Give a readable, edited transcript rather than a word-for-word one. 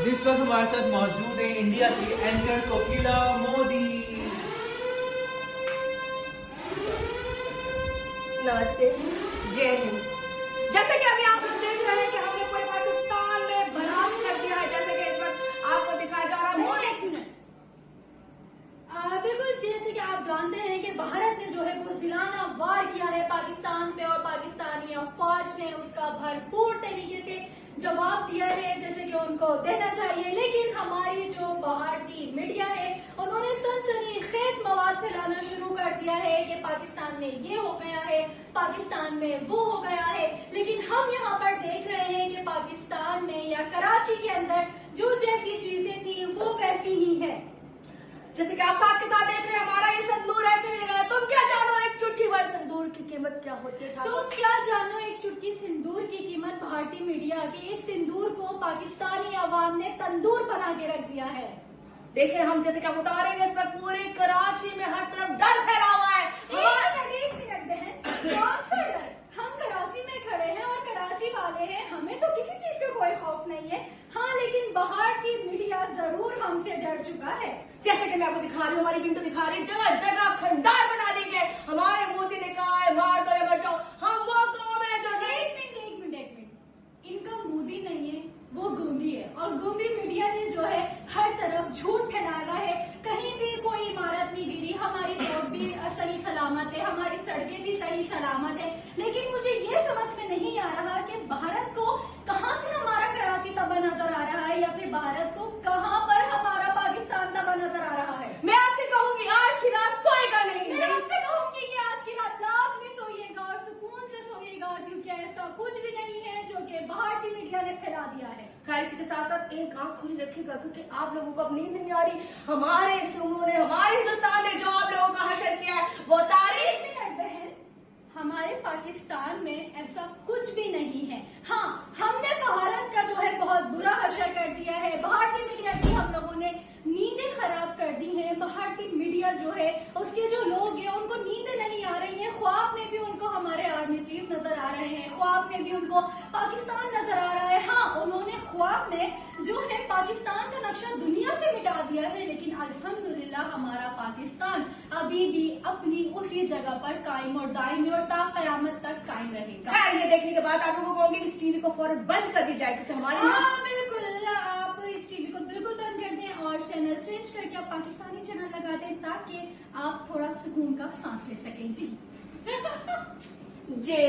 जिस वक्त हमारे साथ मौजूद है इंडिया की एंकर कोकिला मोदी। नमस्ते, जय हिंद। जैसे कि अभी आप लोग देख रहे हैं कि हमने पूरे पाकिस्तान में बर्दाश्त कर दिया है, जैसे कि इस वक्त आपको दिखाया जा रहा है मोदी। बिल्कुल, जैसे कि आप जानते हैं कि भारत ने जो है बुज़दिलाना वार किया है पाकिस्तान पे और पाकिस्तानी फौज ने उसका भरपूर तरीके से जवाब दिया है जैसे कि उनको देना चाहिए। लेकिन हमारी जो भारतीय मीडिया है उन्होंने सनसनीखेज मवाद फैलाना शुरू कर दिया है कि पाकिस्तान में ये हो गया है, पाकिस्तान में वो हो गया है। लेकिन हम यहाँ पर देख रहे हैं कि पाकिस्तान में या कराची के अंदर जो जैसी चीजें थी वो वैसी ही है। जैसे कि आप साथ के साथ देख रहे हैं हमारा ये संदूर ऐसे नहीं लगा। तुम क्या जानो एक चुटकी भर संदूर की कीमत क्या होती है? तुम क्या जानो एक चुटकी सिंदूर की कीमत? भारतीय मीडिया के इस सिंदूर को पाकिस्तानी अवाम ने तंदूर बना के रख दिया है। देखिए हम जैसे कि आप बता रहे हैं इस वक्त पूरे कराची में हर तरफ डर फैला हुआ है। एक मिनट बहन, कौन सा डर? हम कराची में खड़े हैं और कराची वाले हैं, हमें तो किसी चीज का कोई खौफ नहीं है। हाँ, लेकिन बाहर की मीडिया जरूर हमसे डर चुका है। जैसे कि मैं आपको दिखा रही हूँ, हमारी विंडो दिखा रही, जगह जगह खंडार बना दी गए। हमारे मोदी ने कहा है मार दो या मर जाओ। हम वो कौम है जो एक मिनट, इनका मोदी नहीं है, वो गूंगी है। और गूंगी मीडिया ने जो है हर तरफ झूठ फैलाया है। कहीं भी कोई इमारत नहीं गिरी, हमारी रोड भी सही सलामत है, हमारी सड़कें भी सही सलामत है। लेकिन मुझे ये समझ में नहीं आ रहा कि भारत को कहाँ से हमारा कराची तबाह नजर आ रहा है या फिर भारत को कहाँ पर हमारा पाकिस्तान तबाह नजर आ रहा है। मैं आपसे कहूंगी आज की रात सोएगा नहीं। मैं आपसे कहूंगी कि आज की रात लाजमी सोइएगा और सुकून से सोइएगा, क्योंकि ऐसा कुछ भी नहीं है जो कि भारतीय मीडिया ने फैला दिया है। खैर इसी के साथ साथ एक आंख खुली रखिएगा, क्योंकि आप लोगों को अब नींद नहीं आ रही। हमारे इस उन्होंने हमारे हिंदुस्तान ने जो आप लोगों का हशर किया है वो तारीख। एक मिनट बहन, हमारे पाकिस्तान में ऐसा कुछ भी नहीं है। हाँ, हमने भारत का जो है बहुत बुरा हशर कर दिया है। भारतीय मीडिया की हम लोगों ने नींदें खराब कर दी हैं। भारतीय मीडिया जो है उसके जो लोग हैं उनको नींदें नहीं आ रही हैं। ख्वाब में भी उनको हमारे आर्मी चीफ नजर आ रहे हैं, ख्वाब में भी उनको पाकिस्तान नजर आ रहा है। हाँ, उन्होंने ख्वाब में जो है पाकिस्तान का नक्शा दुनिया से मिटा दिया है, लेकिन अल्हम्दुलिल्लाह हमारा पाकिस्तान अभी भी अपनी उसी जगह पर कायम और दायम और ता कयामत तक कायम रहेगा। खैर ये देखने के बाद आप लोगों को कहूंगी इस टीवी को फौरन बंद कर दी जाए, क्योंकि हमारे हाँ बिल्कुल, आप इस टीवी को बिल्कुल बंद कर दें और चैनल चेंज करके आप पाकिस्तानी चैनल लगा दें ताकि आप थोड़ा सुकून का सांस ले सकें। जी जी